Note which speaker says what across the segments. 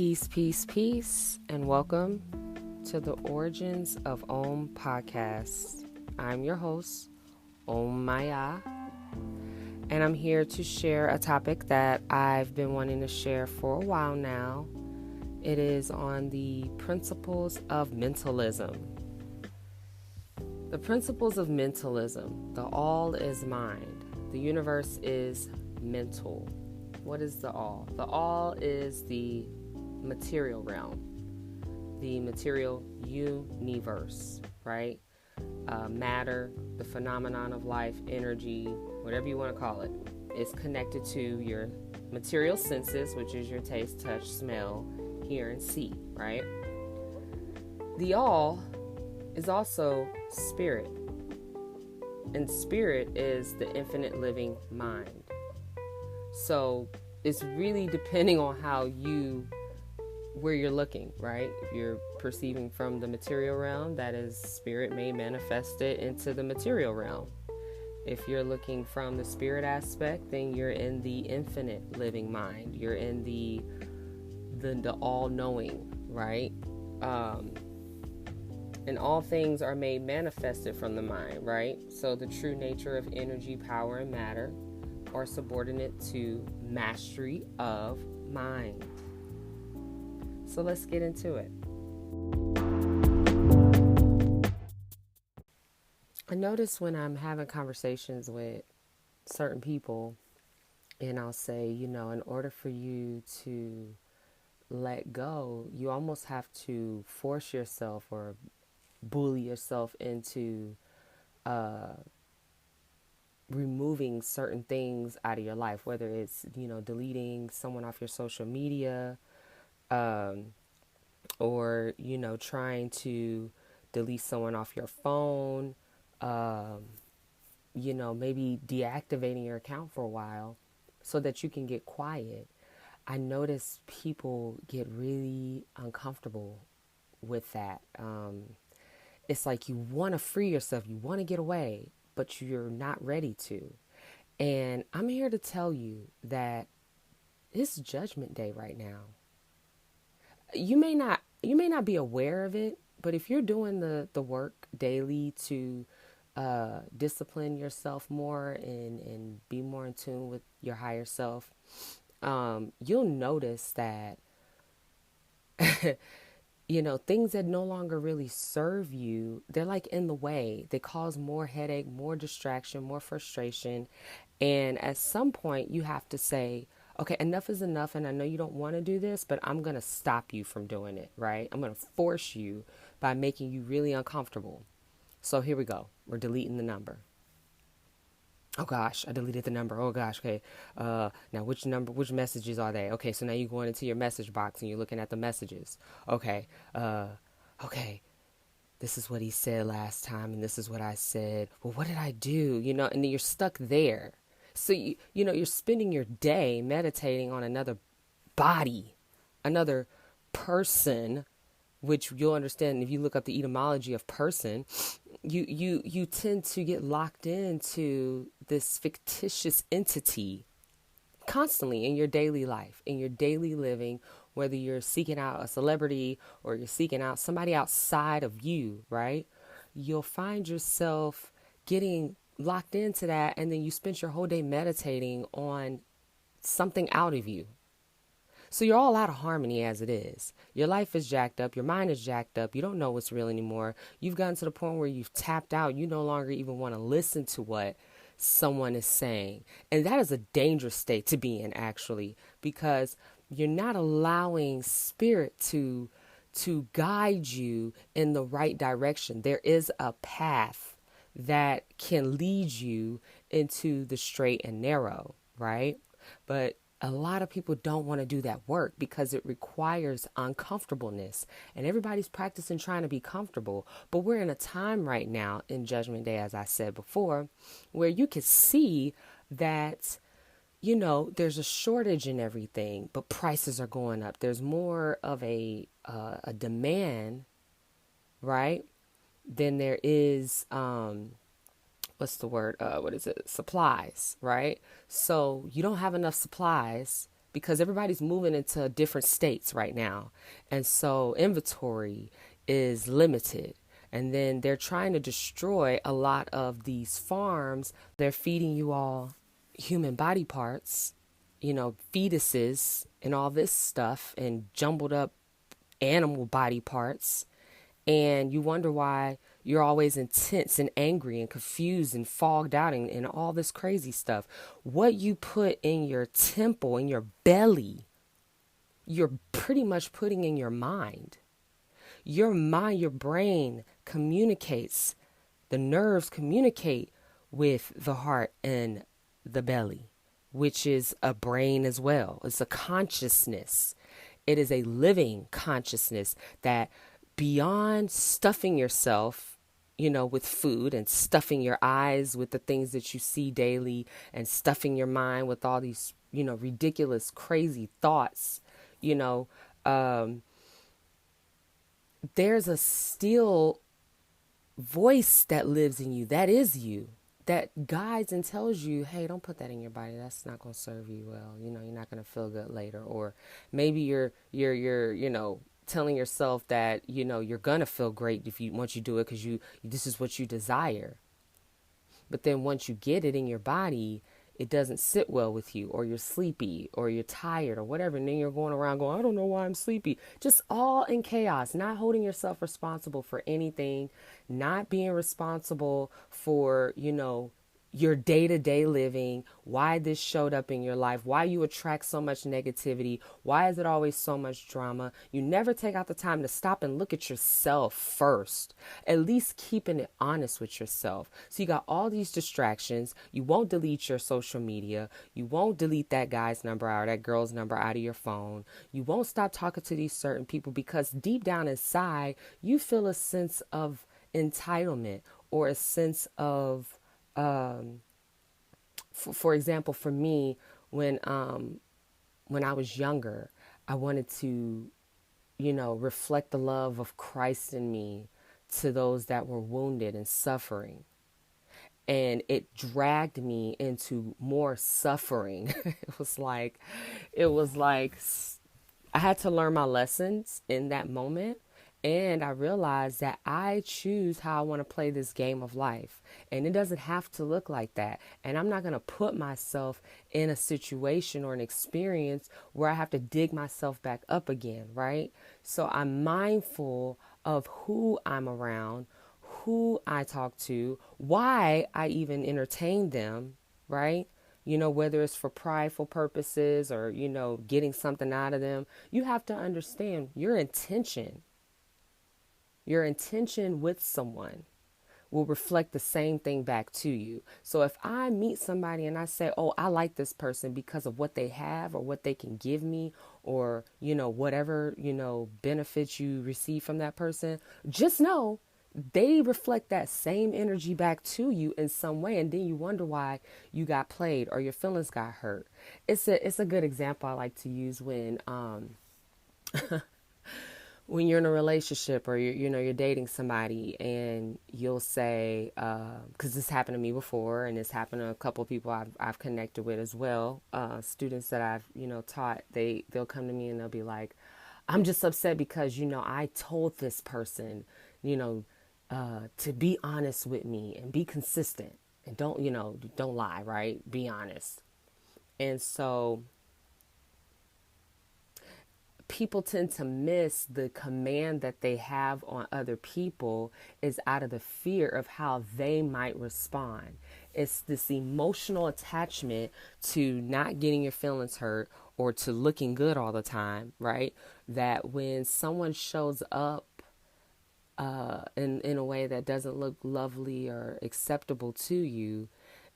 Speaker 1: Peace, peace, peace, and welcome to the Origins of Om podcast. I'm your host, Om Maya, and I'm here to share a topic that I've been wanting to share for a while now. It is on the principles of mentalism. The principles of mentalism. The all is mind. The universe is mental. What is the all? The all is the material realm, the material universe, right? Matter, the phenomenon of life, energy, whatever you want to call it, is connected to your material senses, which is your taste, touch, smell, hear, and see, right? The all is also spirit, and spirit is the infinite living mind. So it's really depending on where you're looking, right? If you're perceiving from the material realm, that is, spirit may manifest it into the material realm. If you're looking from the spirit aspect, then you're in the infinite living mind. You're in the all-knowing, right? And all things are made manifested from the mind, right? So the true nature of energy, power, and matter are subordinate to mastery of mind. So let's get into it. I notice when I'm having conversations with certain people, and I'll say, in order for you to let go, you almost have to force yourself or bully yourself into removing certain things out of your life, whether it's, deleting someone off your social media, or, trying to delete someone off your phone, maybe deactivating your account for a while so that you can get quiet. I notice people get really uncomfortable with that. It's like you want to free yourself, you want to get away, but you're not ready to. And I'm here to tell you that it's Judgment Day right now. You may not be aware of it, but if you're doing the work daily to discipline yourself more and be more in tune with your higher self, you'll notice that things that no longer really serve you, they're like in the way. They cause more headache, more distraction, more frustration. And at some point you have to say, okay, enough is enough. And I know you don't want to do this, but I'm going to stop you from doing it, right? I'm going to force you by making you really uncomfortable. So here we go. We're deleting the number. Oh gosh, I deleted the number. Oh gosh, okay. Now which messages are they? Okay, so now you're going into your message box and you're looking at the messages. Okay, this is what he said last time and this is what I said. Well, what did I do? And then you're stuck there. So, you're spending your day meditating on another body, another person, which you'll understand if you look up the etymology of person. You tend to get locked into this fictitious entity constantly in your daily life, in your daily living, whether you're seeking out a celebrity or you're seeking out somebody outside of you, right? You'll find yourself getting locked into that, and then you spend your whole day meditating on something out of you. So you're all out of harmony as it is. Your life is jacked up. Your mind is jacked up. You don't know what's real anymore. You've gotten to the point where you've tapped out. You no longer even want to listen to what someone is saying. And that is a dangerous state to be in, actually, because you're not allowing spirit to guide you in the right direction. There is a path that can lead you into the straight and narrow, right? But a lot of people don't want to do that work because it requires uncomfortableness, and everybody's practicing trying to be comfortable. But we're in a time right now in Judgment Day, as I said before, where you can see that, there's a shortage in everything, but prices are going up. There's more of a demand, right, than there is, supplies, right? So you don't have enough supplies, because everybody's moving into different states right now. And so inventory is limited. And then they're trying to destroy a lot of these farms. They're feeding you all human body parts, fetuses and all this stuff and jumbled up animal body parts. And you wonder why you're always intense and angry and confused and fogged out and all this crazy stuff. What you put in your temple, in your belly, you're pretty much putting in your mind. Your mind, your brain communicates. The nerves communicate with the heart and the belly, which is a brain as well. It's a consciousness. It is a living consciousness that beyond stuffing yourself, with food and stuffing your eyes with the things that you see daily and stuffing your mind with all these, ridiculous, crazy thoughts, there's a still voice that lives in you. That is you. That guides and tells you, hey, don't put that in your body. That's not going to serve you well. You're not going to feel good later. Or maybe you're telling yourself that, you're going to feel great once you do it because this is what you desire. But then once you get it in your body, it doesn't sit well with you, or you're sleepy, or you're tired, or whatever. And then you're going around going, I don't know why I'm sleepy. Just all in chaos, not holding yourself responsible for anything, not being responsible for, your day-to-day living, why this showed up in your life, why you attract so much negativity, why is it always so much drama. You never take out the time to stop and look at yourself first, at least keeping it honest with yourself. So you got all these distractions. You won't delete your social media. You won't delete that guy's number or that girl's number out of your phone. You won't stop talking to these certain people because deep down inside, you feel a sense of entitlement or a sense of for example, for me, when I was younger, I wanted to, reflect the love of Christ in me to those that were wounded and suffering. And it dragged me into more suffering. It was like I had to learn my lessons in that moment. And I realized that I choose how I want to play this game of life. And it doesn't have to look like that. And I'm not going to put myself in a situation or an experience where I have to dig myself back up again, right? So I'm mindful of who I'm around, who I talk to, why I even entertain them, right? Whether it's for prideful purposes or, getting something out of them. You have to understand your intention. Your intention with someone will reflect the same thing back to you. So if I meet somebody and I say, oh, I like this person because of what they have or what they can give me or, whatever, benefits you receive from that person, just know they reflect that same energy back to you in some way. And then you wonder why you got played or your feelings got hurt. It's a good example I like to use when you're in a relationship or you're dating somebody and you'll say, because this happened to me before and it's happened to a couple of people I've connected with as well, students that I've, taught, they'll come to me and they'll be like, I'm just upset because, I told this person, to be honest with me and be consistent and don't lie, right? Be honest. And so people tend to miss the command that they have on other people is out of the fear of how they might respond. It's this emotional attachment to not getting your feelings hurt or to looking good all the time, right? That when someone shows up in a way that doesn't look lovely or acceptable to you,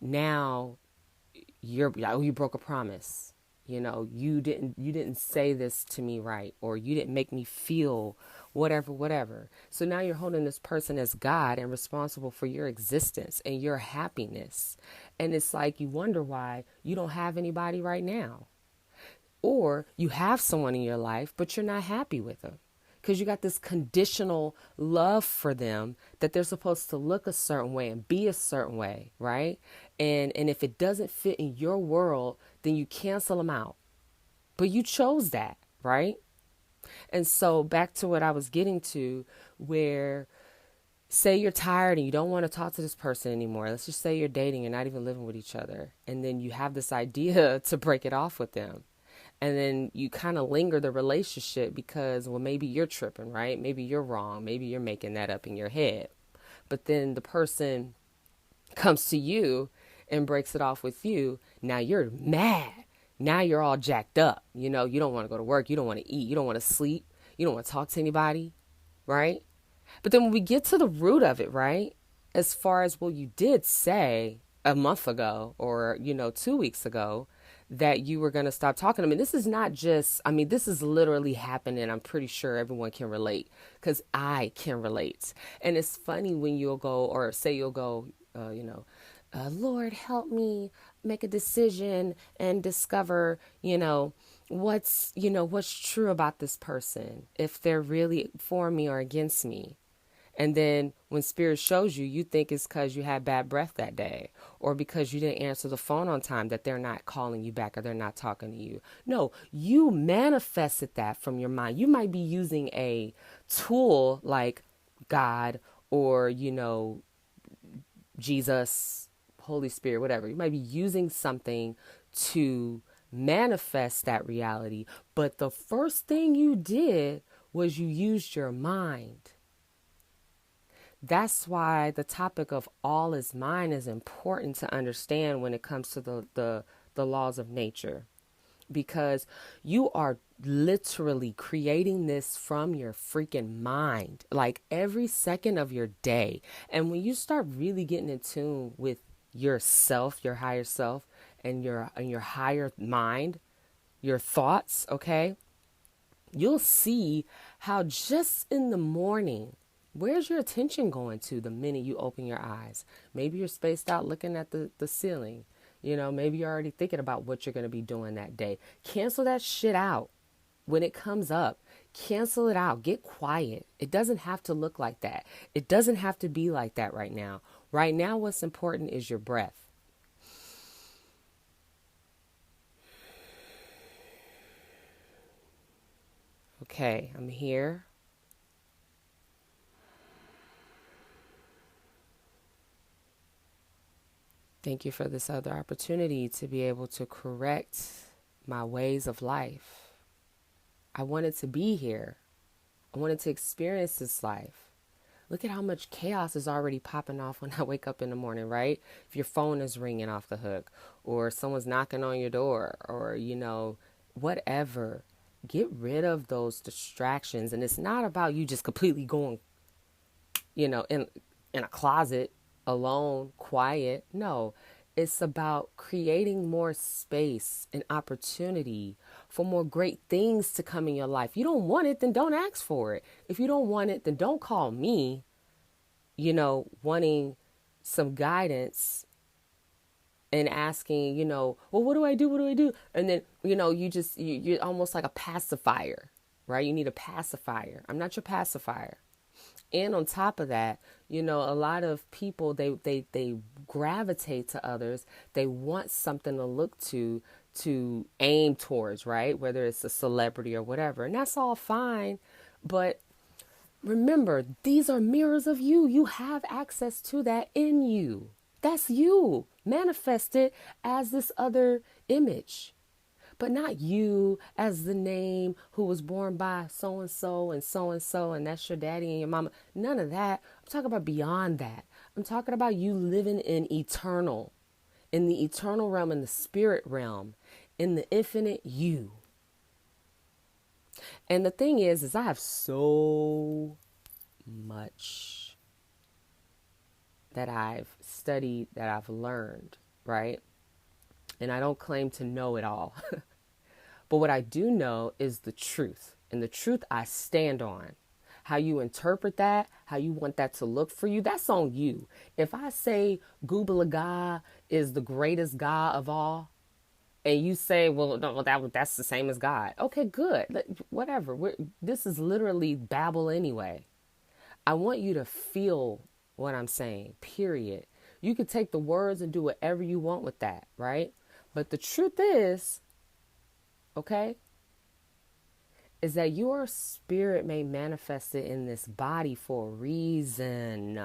Speaker 1: now you broke a promise. You didn't say this to me right, or you didn't make me feel whatever. So now you're holding this person as God and responsible for your existence and your happiness. And it's like you wonder why you don't have anybody right now. Or you have someone in your life, but you're not happy with them. Because you got this conditional love for them that they're supposed to look a certain way and be a certain way, right? And if it doesn't fit in your world, then you cancel them out. But you chose that, right? And so back to what I was getting to, where say you're tired and you don't want to talk to this person anymore. Let's just say you're dating, you're not even living with each other. And then you have this idea to break it off with them. And then you kind of linger the relationship because, well, maybe you're tripping, right? Maybe you're wrong. Maybe you're making that up in your head. But then the person comes to you and breaks it off with you. Now you're mad. Now you're all jacked up. You know, you don't want to go to work. You don't want to eat. You don't want to sleep. You don't want to talk to anybody, right? But then when we get to the root of it, right? As far as, well, you did say a month ago or, 2 weeks ago that you were going to stop talking. I mean, this is not just, this is literally happening. I'm pretty sure everyone can relate because I can relate. And it's funny when you'll go or say you'll go, Lord, help me make a decision and discover, what's true about this person, if they're really for me or against me. And then when spirit shows you, you think it's because you had bad breath that day or because you didn't answer the phone on time that they're not calling you back or they're not talking to you. No, you manifested that from your mind. You might be using a tool like God or, Jesus, Holy Spirit, whatever. You might be using something to manifest that reality. But the first thing you did was you used your mind. That's why the topic of all is mind is important to understand when it comes to the laws of nature, because you are literally creating this from your freaking mind, like every second of your day. And when you start really getting in tune with yourself, your higher self, and your higher mind, your thoughts, okay, you'll see how just in the morning, where's your attention going to the minute you open your eyes? Maybe you're spaced out looking at the ceiling. Maybe you're already thinking about what you're going to be doing that day. Cancel that shit out. When it comes up, cancel it out. Get quiet. It doesn't have to look like that. It doesn't have to be like that right now. Right now, what's important is your breath. Okay, I'm here. Thank you for this other opportunity to be able to correct my ways of life. I wanted to be here. I wanted to experience this life. Look at how much chaos is already popping off when I wake up in the morning, right? If your phone is ringing off the hook or someone's knocking on your door or, whatever. Get rid of those distractions. And it's not about you just completely going, in a closet alone, quiet. No, it's about creating more space and opportunity for more great things to come in your life. You don't want it, then don't ask for it. If you don't want it, then don't call me, wanting some guidance and asking, well, what do I do? What do I do? And then, you're almost like a pacifier, right? You need a pacifier. I'm not your pacifier. And on top of that, a lot of people, they gravitate to others. They want something to look to aim towards, right? Whether it's a celebrity or whatever. And that's all fine. But remember, these are mirrors of you. You have access to that in you. That's you manifested as this other image. But not you as the name who was born by so-and-so and so-and-so, and that's your daddy and your mama. None of that. I'm talking about beyond that. I'm talking about you living in the eternal realm, in the spirit realm, in the infinite you. And the thing is I have so much that I've studied, that I've learned, right? And I don't claim to know it all. But what I do know is the truth. And the truth I stand on. How you interpret that, how you want that to look for you, that's on you. If I say Google God is the greatest God of all, and you say, well, no, that's the same as God. Okay, good. Whatever. This is literally babble anyway. I want you to feel what I'm saying, period. You could take the words and do whatever you want with that, right? But the truth is, okay, is that your spirit may manifest it in this body for a reason.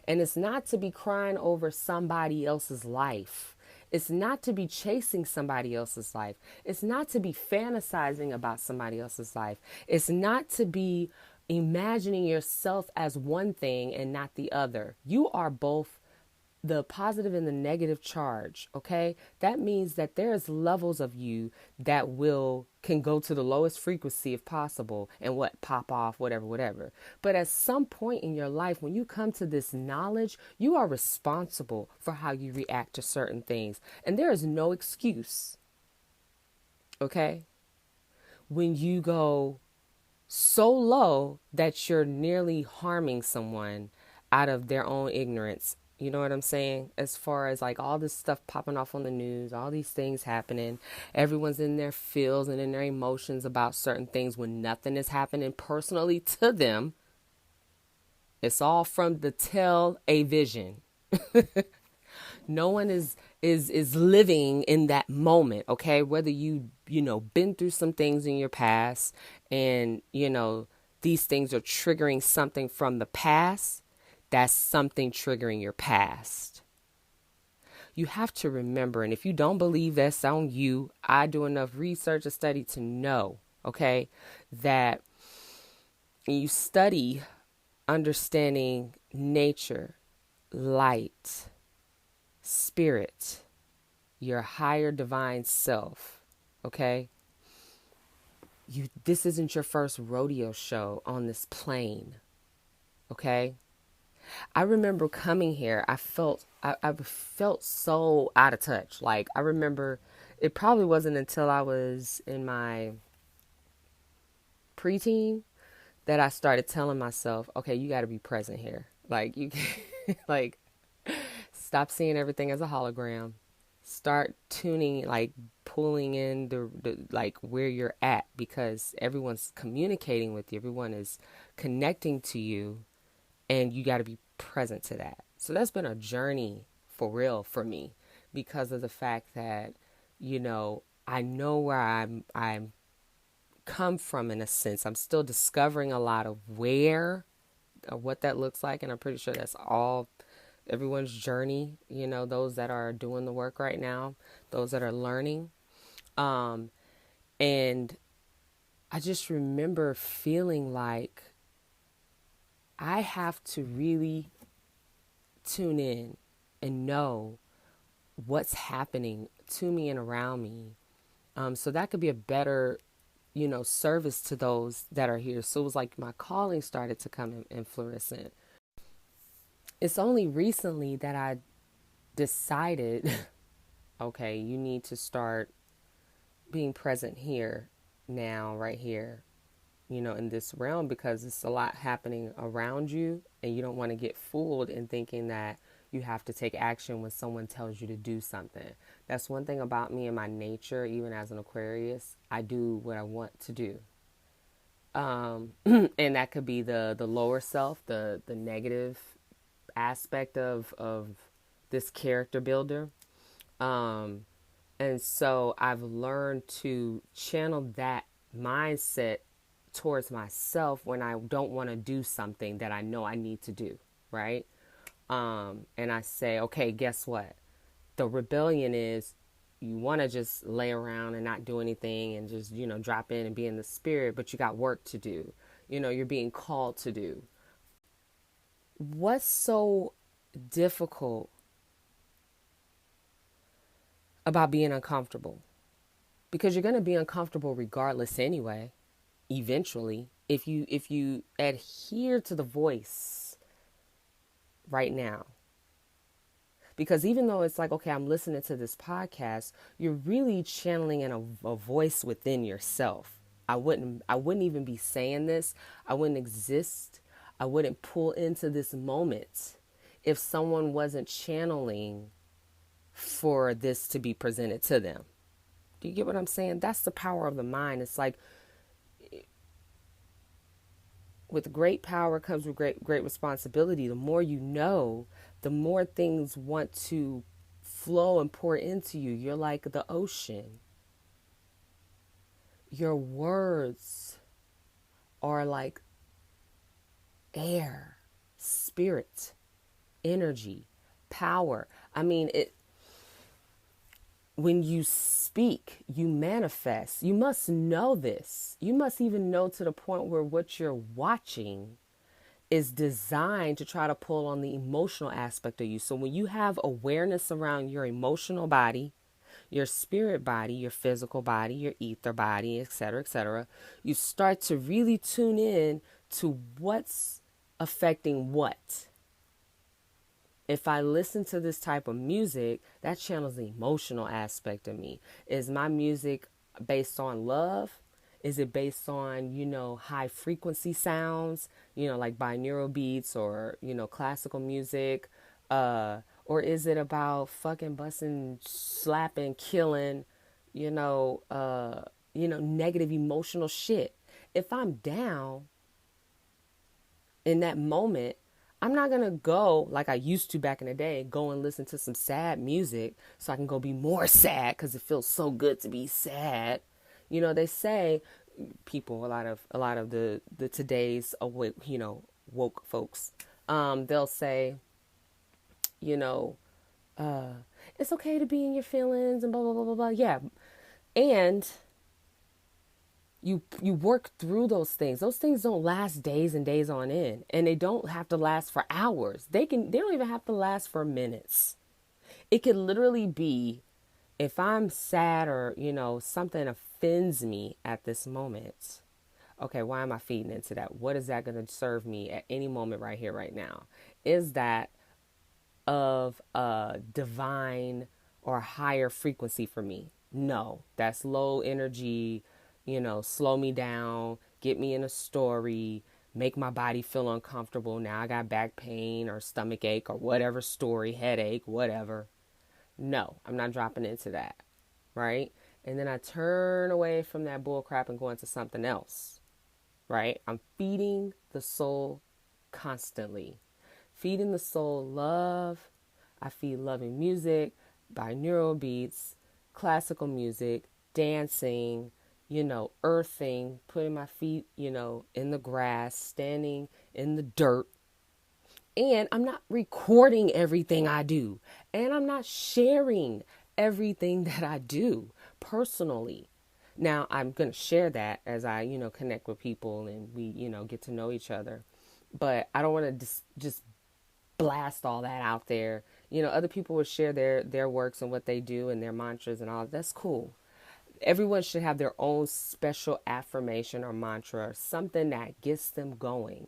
Speaker 1: And it's not to be crying over somebody else's life. It's not to be chasing somebody else's life. It's not to be fantasizing about somebody else's life. It's not to be imagining yourself as one thing and not the other. You are both the positive and the negative charge. Okay, that means that there's levels of you that can go to the lowest frequency if possible and pop off, whatever. But at some point in your life, when you come to this knowledge, you are responsible for how you react to certain things, and there is no excuse. Okay, when you go so low that you're nearly harming someone out of their own ignorance. You know what I'm saying? As far as like all this stuff popping off on the news, all these things happening, everyone's in their feels and in their emotions about certain things when nothing is happening personally to them. It's all from the tell-a-vision. No one is living in that moment, okay? Whether you been through some things in your past and, these things are triggering something from the past, that's something triggering your past. You have to remember, and if you don't believe that's on you, I do enough research and study to know, okay, that you study understanding nature, light, spirit, your higher divine self, okay? This isn't your first rodeo show on this plane, okay? I remember coming here, I felt so out of touch. Like, I remember it probably wasn't until I was in my preteen that I started telling myself, okay, you got to be present here. Like, you can, like, stop seeing everything as a hologram. Start tuning, like pulling in the like where you're at, because everyone's communicating with you. Everyone is connecting to you, and you got to be present to that. So that's been a journey for real for me, because of the fact that, I know where I'm come from in a sense. I'm still discovering a lot of what that looks like, and I'm pretty sure that's all everyone's journey, those that are doing the work right now, those that are learning. And I just remember feeling like I have to really tune in and know what's happening to me and around me. So that could be a better, service to those that are here. So it was like my calling started to come in fluorescent. It's only recently that I decided, okay, you need to start being present here, now, right here, in this realm, because it's a lot happening around you, and you don't want to get fooled in thinking that you have to take action when someone tells you to do something. That's one thing about me and my nature, even as an Aquarius. I do what I want to do. And that could be the lower self, the negative aspect of this character builder. And so I've learned to channel that mindset towards myself when I don't want to do something that I know I need to do, right? And I say, okay, guess what? The rebellion is you want to just lay around and not do anything and just, drop in and be in the spirit, but you got work to do. You're being called to do. What's so difficult about being uncomfortable? Because you're going to be uncomfortable regardless anyway, eventually, if you adhere to the voice right now. Because even though it's like, okay, I'm listening to this podcast, you're really channeling in a voice within yourself. I wouldn't even be saying this. I wouldn't exist. I wouldn't pull into this moment if someone wasn't channeling for this to be presented to them. Do you get what I'm saying? That's the power of the mind. It's like, with great power comes with great responsibility. The more you know, the more things want to flow and pour into you. You're like the ocean. Your words are like air, spirit, energy, power. I mean, when you speak, you manifest. You must know this. You must even know to the point where what you're watching is designed to try to pull on the emotional aspect of you. So when you have awareness around your emotional body, your spirit body, your physical body, your ether body, etc., you start to really tune in to what's affecting what. If I listen to this type of music, that channels the emotional aspect of me. Is my music based on love? Is it based on, high frequency sounds, like binaural beats or, classical music? Or is it about fucking busting, slapping, killing, negative emotional shit? If I'm down, in that moment, I'm not going to go like I used to back in the day, go and listen to some sad music so I can go be more sad because it feels so good to be sad. They say people, a lot of the today's awake, woke folks, they'll say, you know, uh, it's okay to be in your feelings and blah, blah, blah, blah, blah. Yeah. And you work through those things. Those things don't last days and days on end, and they don't have to last for hours. They don't even have to last for minutes. It could literally be, if I'm sad or something offends me at this moment, okay, why am I feeding into that? What is that going to serve me at any moment right here, right now? Is that of a divine or higher frequency for me? No, that's low energy, slow me down, get me in a story, make my body feel uncomfortable. Now I got back pain or stomach ache or whatever story, headache, whatever. No, I'm not dropping into that, right? And then I turn away from that bull crap and go into something else, right? I'm feeding the soul constantly. Feeding the soul love. I feed loving music, binaural beats, classical music, dancing, earthing, putting my feet, in the grass, standing in the dirt. And I'm not recording everything I do. And I'm not sharing everything that I do personally. Now, I'm going to share that as I, connect with people and we, get to know each other. But I don't want to just blast all that out there. Other people would share their works and what they do and their mantras and all. That's cool. Everyone should have their own special affirmation or mantra, or something that gets them going.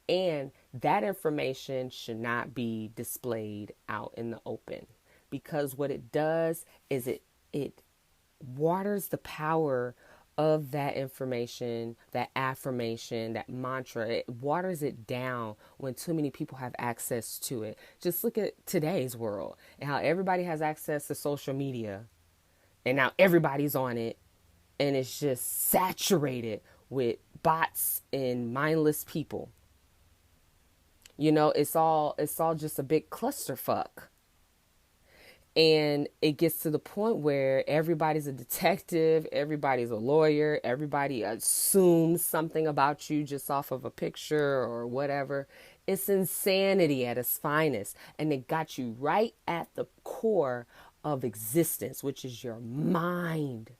Speaker 1: And that information should not be displayed out in the open, because what it does is it waters the power of that information, that affirmation, that mantra. It waters it down when too many people have access to it. Just look at today's world and how everybody has access to social media, and now everybody's on it, and it's just saturated with bots and mindless people. It's all just a big clusterfuck. And it gets to the point where everybody's a detective, everybody's a lawyer, everybody assumes something about you just off of a picture or whatever. It's insanity at its finest. And it got you right at the core of existence, which is your mind.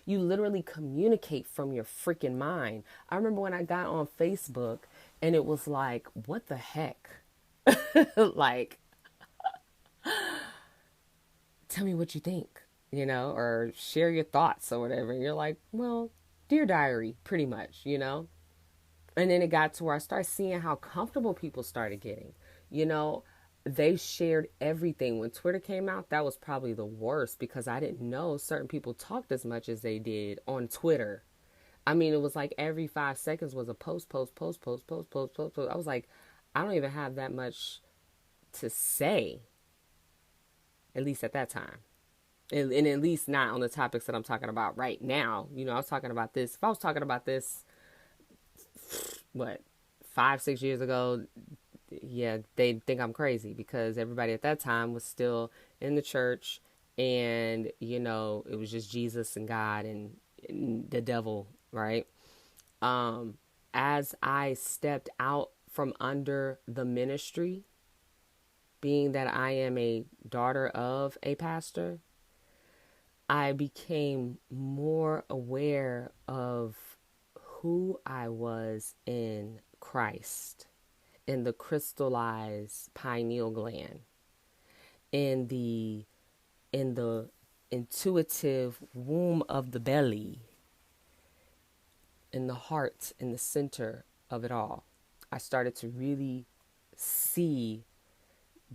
Speaker 1: You literally communicate from your freaking mind. I remember when I got on Facebook and it was like, what the heck? Like, tell me what you think, or share your thoughts or whatever. And you're like, well, dear diary, pretty much, And then it got to where I started seeing how comfortable people started getting. They shared everything. When Twitter came out, that was probably the worst, because I didn't know certain people talked as much as they did on Twitter. I mean, it was like every 5 seconds was a post, post, post, post, post, post, post, post. I was like, I don't even have that much to say, at least at that time. And at least not on the topics that I'm talking about right now. I was talking about this. If I was talking about this, what, 5-6 years ago, yeah, they'd think I'm crazy, because everybody at that time was still in the church, and, it was just Jesus and God and the devil, right? as I stepped out from under the ministry, being that I am a daughter of a pastor, I became more aware of who I was in Christ, in the crystallized pineal gland, in the intuitive womb of the belly, in the heart, in the center of it all. I started to really see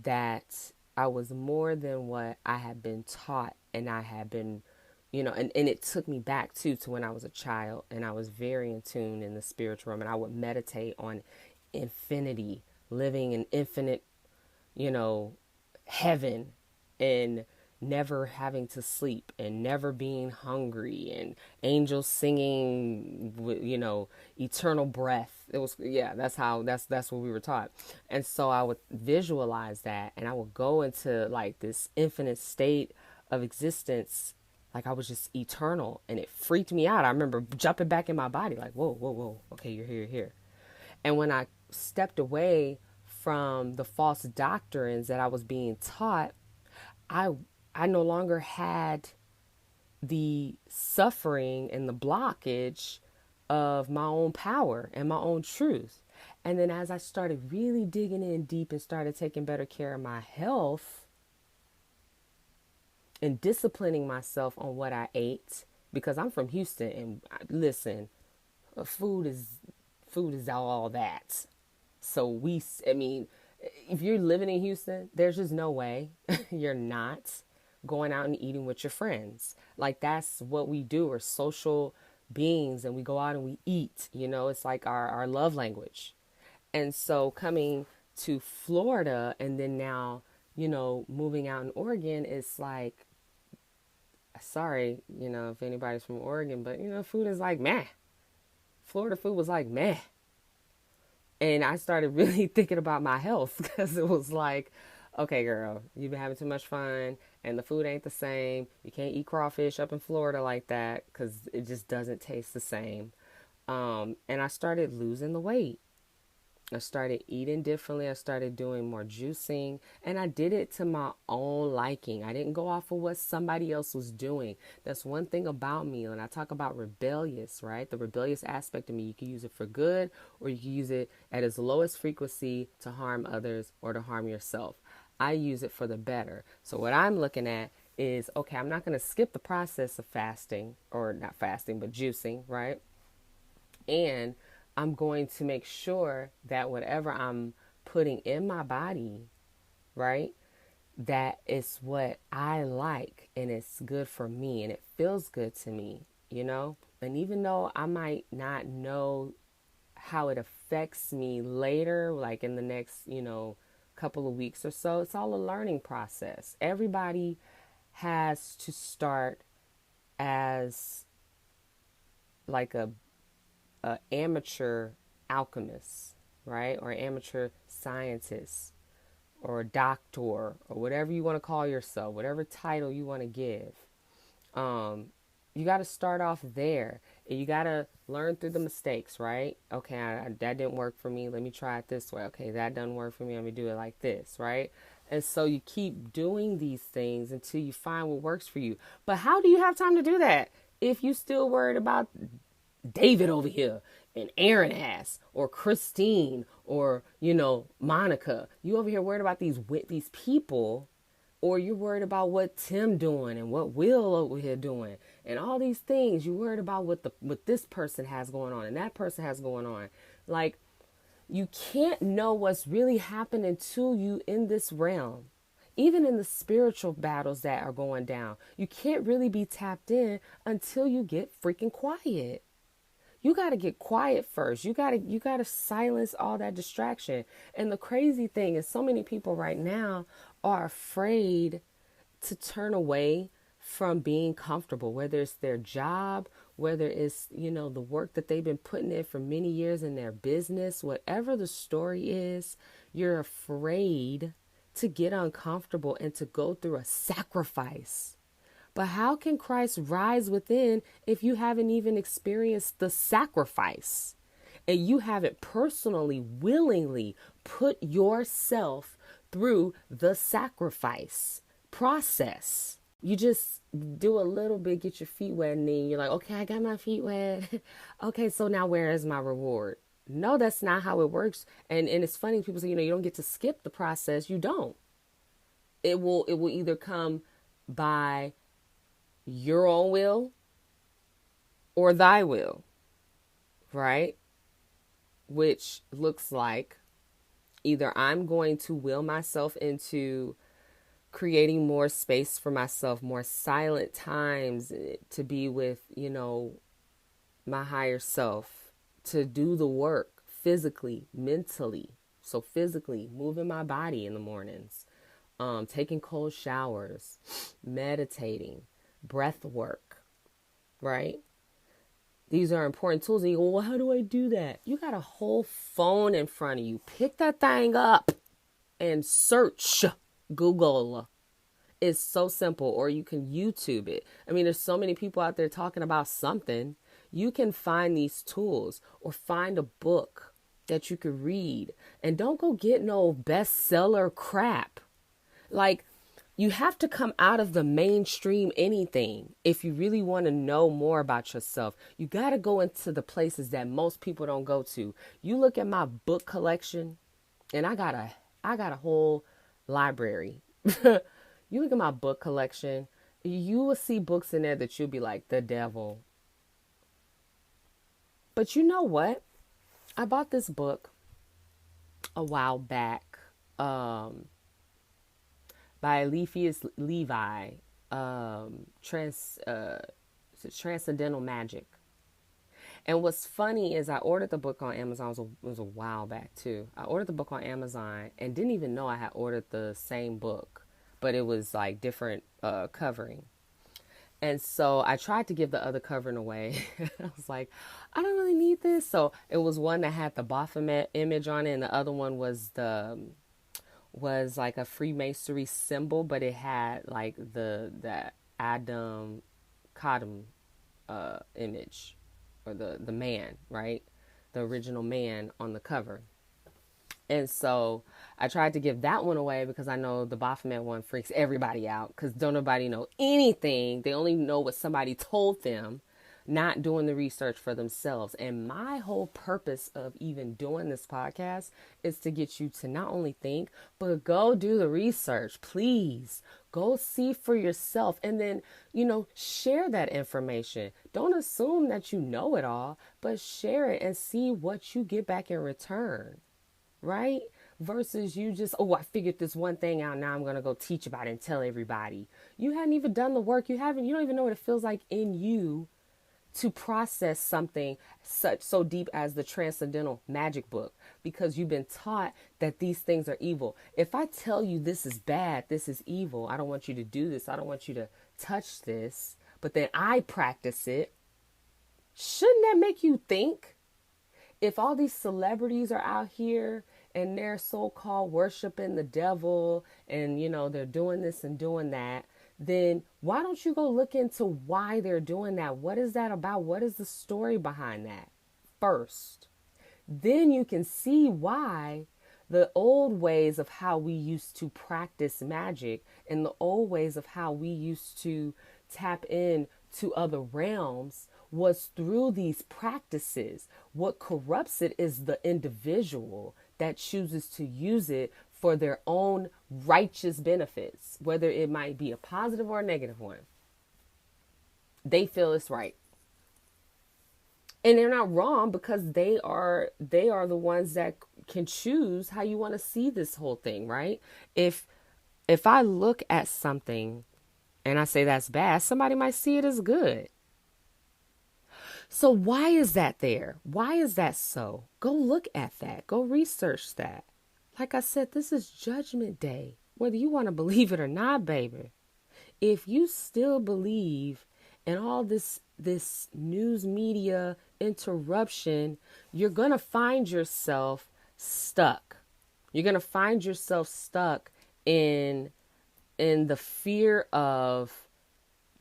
Speaker 1: that I was more than what I had been taught, and I had been, and it took me back too to when I was a child, and I was very in tune in the spiritual realm, and I would meditate on infinity, living in infinite, heaven, and never having to sleep and never being hungry, and angels singing with, eternal breath. It was, yeah, that's what we were taught. And so I would visualize that, and I would go into like this infinite state of existence, like I was just eternal, and it freaked me out. I remember jumping back in my body like, whoa, whoa, whoa, okay, you're here. And when I stepped away from the false doctrines that I was being taught, I no longer had the suffering and the blockage of my own power and my own truth. And then as I started really digging in deep and started taking better care of my health and disciplining myself on what I ate, because I'm from Houston, and listen, food is all that. So if you're living in Houston, there's just no way you're not going out and eating with your friends. Like, that's what we do. We're social beings, and we go out and we eat. It's like our love language. And so coming to Florida, and then now, moving out in Oregon, it's like, sorry, if anybody's from Oregon, but, food is like meh. Florida food was like meh. And I started really thinking about my health, because it was like, okay, girl, you've been having too much fun, and the food ain't the same. You can't eat crawfish up in Florida like that, because it just doesn't taste the same. And I started losing the weight. I started eating differently. I started doing more juicing, and I did it to my own liking. I didn't go off of what somebody else was doing. That's one thing about me. When I talk about rebellious, right? The rebellious aspect of me, you can use it for good, or you can use it at its lowest frequency to harm others or to harm yourself. I use it for the better. So what I'm looking at is, okay, I'm not going to skip the process of fasting, or not fasting, but juicing, right? And I'm going to make sure that whatever I'm putting in my body, right, that it's what I like, and it's good for me, and it feels good to me, And even though I might not know how it affects me later, like in the next, couple of weeks or so, it's all a learning process. Everybody has to start as like a amateur alchemist, right? Or amateur scientist, or a doctor, or whatever you want to call yourself, whatever title you want to give. You got to start off there, and you got to learn through the mistakes, right? Okay, that didn't work for me. Let me try it this way. Okay, that doesn't work for me. Let me do it like this, right? And so you keep doing these things until you find what works for you. But how do you have time to do that if you still worried about David over here and Aaron ass, or Christine, or Monica? You over here worried about these people, or you're worried about what Tim doing and what Will over here doing and all these things. You're worried about what this person has going on and that person has going on. Like, you can't know what's really happening to you in this realm. Even in the spiritual battles that are going down, you can't really be tapped in until you get freaking quiet. You got to get quiet first. You got to silence all that distraction. And the crazy thing is, so many people right now are afraid to turn away from being comfortable, whether it's their job, whether it's, the work that they've been putting in for many years in their business, whatever the story is, you're afraid to get uncomfortable and to go through a sacrifice. But how can Christ rise within if you haven't even experienced the sacrifice? and you haven't personally, willingly put yourself through the sacrifice process. You just do a little bit, get your feet wet, and then you're like, okay, I got my feet wet. Okay, so now where is my reward? No, that's not how it works. And it's funny, people say, you don't get to skip the process. You don't. It will either come by your own will or thy will, right? Which looks like either I'm going to will myself into creating more space for myself, more silent times to be with, my higher self, to do the work physically, mentally. So physically, moving my body in the mornings, taking cold showers, meditating, breath work, right? These are important tools. And you go, well, how do I do that? You got a whole phone in front of you. Pick that thing up and search. Google. It's so simple. Or you can YouTube it. I mean, there's so many people out there talking about something. You can find these tools or find a book that you could read. And don't go get no bestseller crap. Like, you have to come out of the mainstream anything. If you really want to know more about yourself, you got to go into the places that most people don't go to. You look at my book collection, and I got a whole library. You look at my book collection, you will see books in there that you'll be like, the devil. But you know what? I bought this book a while back. By Eliphas Levi, Transcendental Magic. And what's funny is I ordered the book on Amazon. It was a while back too. I ordered the book on Amazon and didn't even know I had ordered the same book, but it was like different covering. And so I tried to give the other covering away. I was like, I don't really need this. So it was one that had the Baphomet image on it, and the other one was like a Freemasonry symbol, but it had like the Adam Kadam image, or the man, right? The original man on the cover. And so I tried to give that one away because I know the Baphomet one freaks everybody out because don't nobody know anything. They only know what somebody told them, not doing the research for themselves. And my whole purpose of even doing this podcast is to get you to not only think, but go do the research. Please go see for yourself and then, share that information. Don't assume that you know it all, but share it and see what you get back in return, right? Versus you just, I figured this one thing out. Now I'm going to go teach about it and tell everybody. You hadn't even done the work. You don't even know what it feels like in you to process something so deep as the Transcendental Magic book, because you've been taught that these things are evil. If I tell you this is bad, this is evil, I don't want you to do this, I don't want you to touch this, but then I practice it, shouldn't that make you think? If all these celebrities are out here and they're so-called worshiping the devil and, they're doing this and doing that, then why don't you go look into why they're doing that? What is that about? What is the story behind that first? Then you can see why the old ways of how we used to practice magic and the old ways of how we used to tap in to other realms was through these practices. What corrupts it is the individual that chooses to use it for their own righteous benefits, whether it might be a positive or a negative one. They feel it's right. And they're not wrong because they are the ones that can choose how you want to see this whole thing, right? If I look at something and I say that's bad, somebody might see it as good. So why is that there? Why is that so? Go look at that. Go research that. Like I said, this is Judgment Day, whether you want to believe it or not, baby. If you still believe in all this news media interruption, you're going to find yourself stuck. You're going to find yourself stuck in the fear of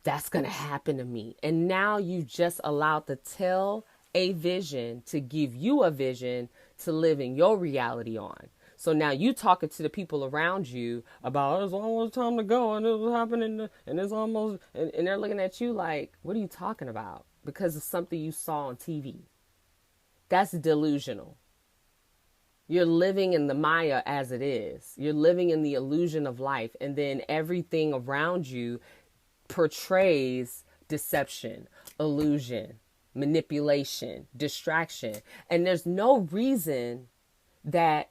Speaker 1: that's going to happen to me. And now you just allowed the a vision to give you a vision to live in your reality on. So now you talking to the people around you about it's almost time to go and it's happening and it's almost and they're looking at you like, what are you talking about? Because of something you saw on TV. That's delusional. You're living in the Maya as it is. You're living in the illusion of life. And then everything around you portrays deception, illusion, manipulation, distraction. And there's no reason that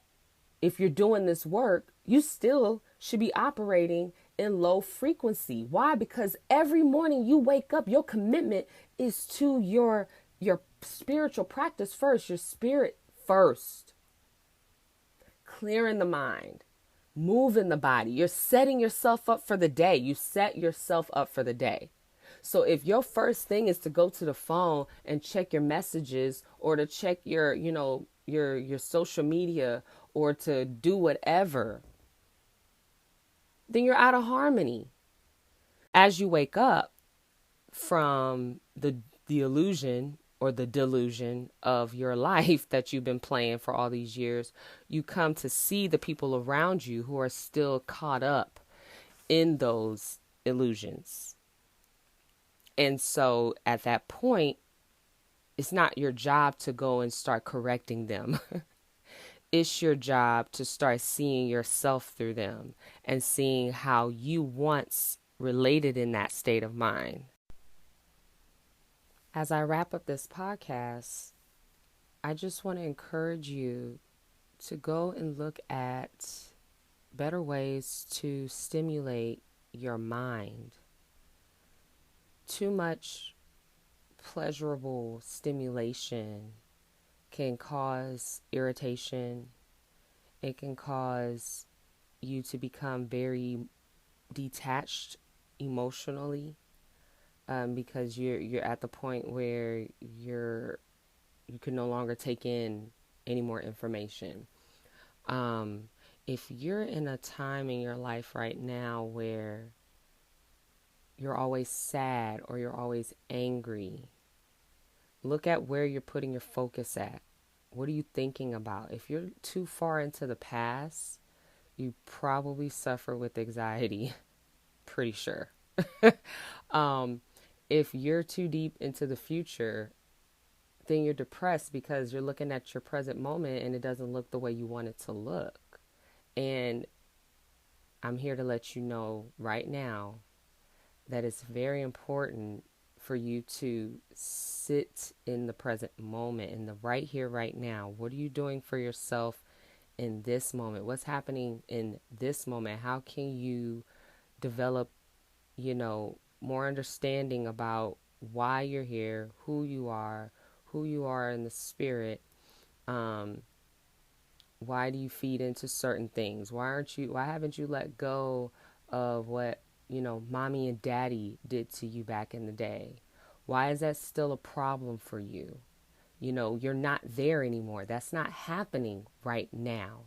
Speaker 1: if you're doing this work, you still should be operating in low frequency. Why? Because every morning you wake up, your commitment is to your spiritual practice first, your spirit first. Clearing the mind, moving the body. You're setting yourself up for the day. You set yourself up for the day. So if your first thing is to go to the phone and check your messages or to check your social media or to do whatever, then you're out of harmony. As you wake up from the illusion or the delusion of your life that you've been playing for all these years, you come to see the people around you who are still caught up in those illusions. And so at that point, it's not your job to go and start correcting them. It's your job to start seeing yourself through them and seeing how you once related in that state of mind. As I wrap up this podcast, I just want to encourage you to go and look at better ways to stimulate your mind. Too much pleasurable stimulation can cause irritation. It can cause you to become very detached emotionally. Because you're at the point where you can no longer take in any more information. If you're in a time in your life right now where you're always sad or you're always angry, look at where you're putting your focus at. What are you thinking about? If you're too far into the past, you probably suffer with anxiety. Pretty sure. If you're too deep into the future, then you're depressed because you're looking at your present moment and it doesn't look the way you want it to look. And I'm here to let you know right now that it's very important for you to sit in the present moment, in the right here, right now. What are you doing for yourself in this moment? What's happening in this moment? How can you develop, more understanding about why you're here, who you are in the spirit. Why do you feed into certain things? Why haven't you let go of what, mommy and daddy did to you back in the day? Why is that still a problem for you? You're not there anymore. That's not happening right now.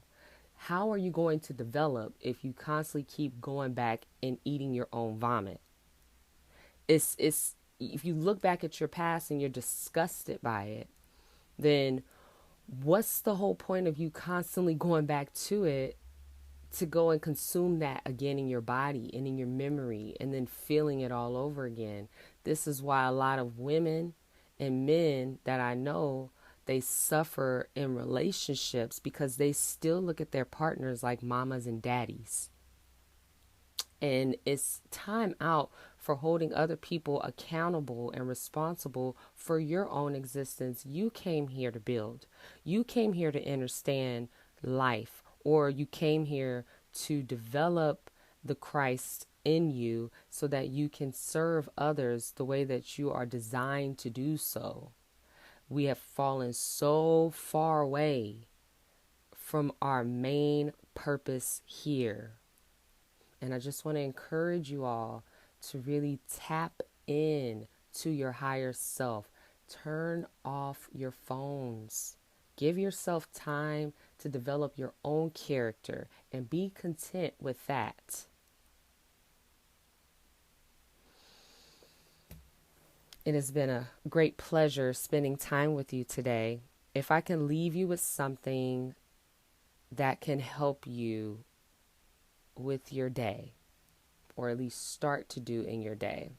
Speaker 1: How are you going to develop if you constantly keep going back and eating your own vomit? It's if you look back at your past and you're disgusted by it, then what's the whole point of you constantly going back to it to go and consume that again in your body and in your memory and then feeling it all over again? This is why a lot of women and men that I know, they suffer in relationships because they still look at their partners like mamas and daddies. And it's time out for holding other people accountable and responsible for your own existence. You came here to build. You came here to understand life, or you came here to develop the Christ in you so that you can serve others the way that you are designed to do so. We have fallen so far away from our main purpose here. And I just want to encourage you all to really tap in to your higher self. Turn off your phones. Give yourself time to develop your own character and be content with that. It has been a great pleasure spending time with you today. If I can leave you with something that can help you with your day, or at least start to do in your day,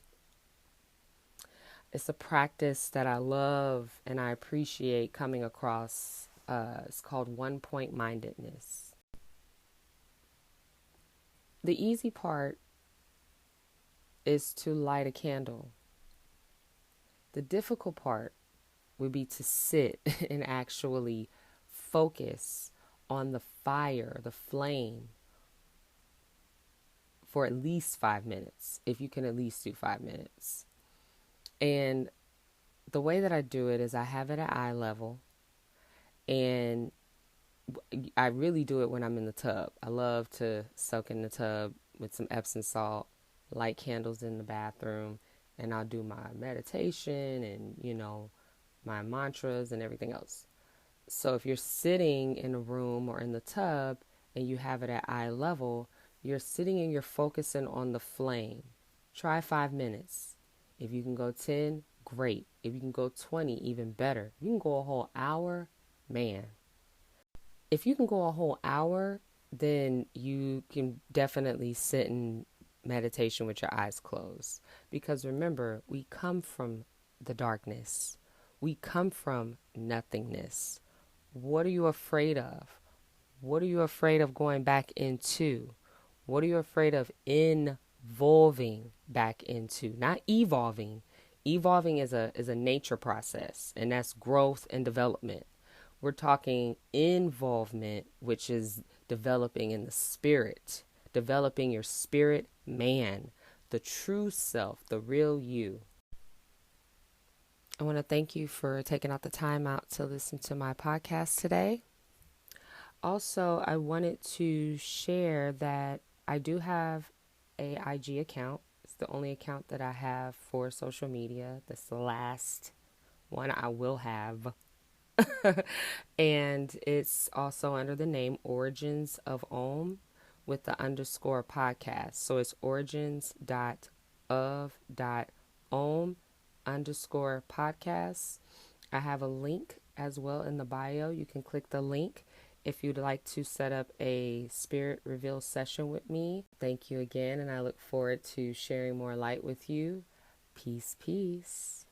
Speaker 1: it's a practice that I love and I appreciate coming across. It's called one-point mindedness. The easy part is to light a candle. The difficult part would be to sit and actually focus on the fire, the flame, for at least 5 minutes, if you can at least do 5 minutes. And the way that I do it is I have it at eye level, and I really do it when I'm in the tub. I love to soak in the tub with some Epsom salt, light candles in the bathroom, and I'll do my meditation and, my mantras and everything else. So if you're sitting in a room or in the tub and you have it at eye level, you're sitting and you're focusing on the flame. Try 5 minutes. If you can go 10, great. If you can go 20, even better. You can go a whole hour, man. If you can go a whole hour, then you can definitely sit in meditation with your eyes closed. Because remember, we come from the darkness. We come from nothingness. What are you afraid of? What are you afraid of going back into? What are you afraid of involving back into? Not evolving. Evolving is a nature process, and that's growth and development. We're talking involvement, which is developing in the spirit, developing your spirit man, the true self, the real you. I want to thank you for taking out the time out to listen to my podcast today. Also, I wanted to share that I do have a IG account. It's the only account that I have for social media. That's the last one I will have. And it's also under the name Origins of Om with the _ podcast. So it's origins.of.om_podcast. I have a link as well in the bio. You can click the link if you'd like to set up a spirit reveal session with me. Thank you again, and I look forward to sharing more light with you. Peace, peace.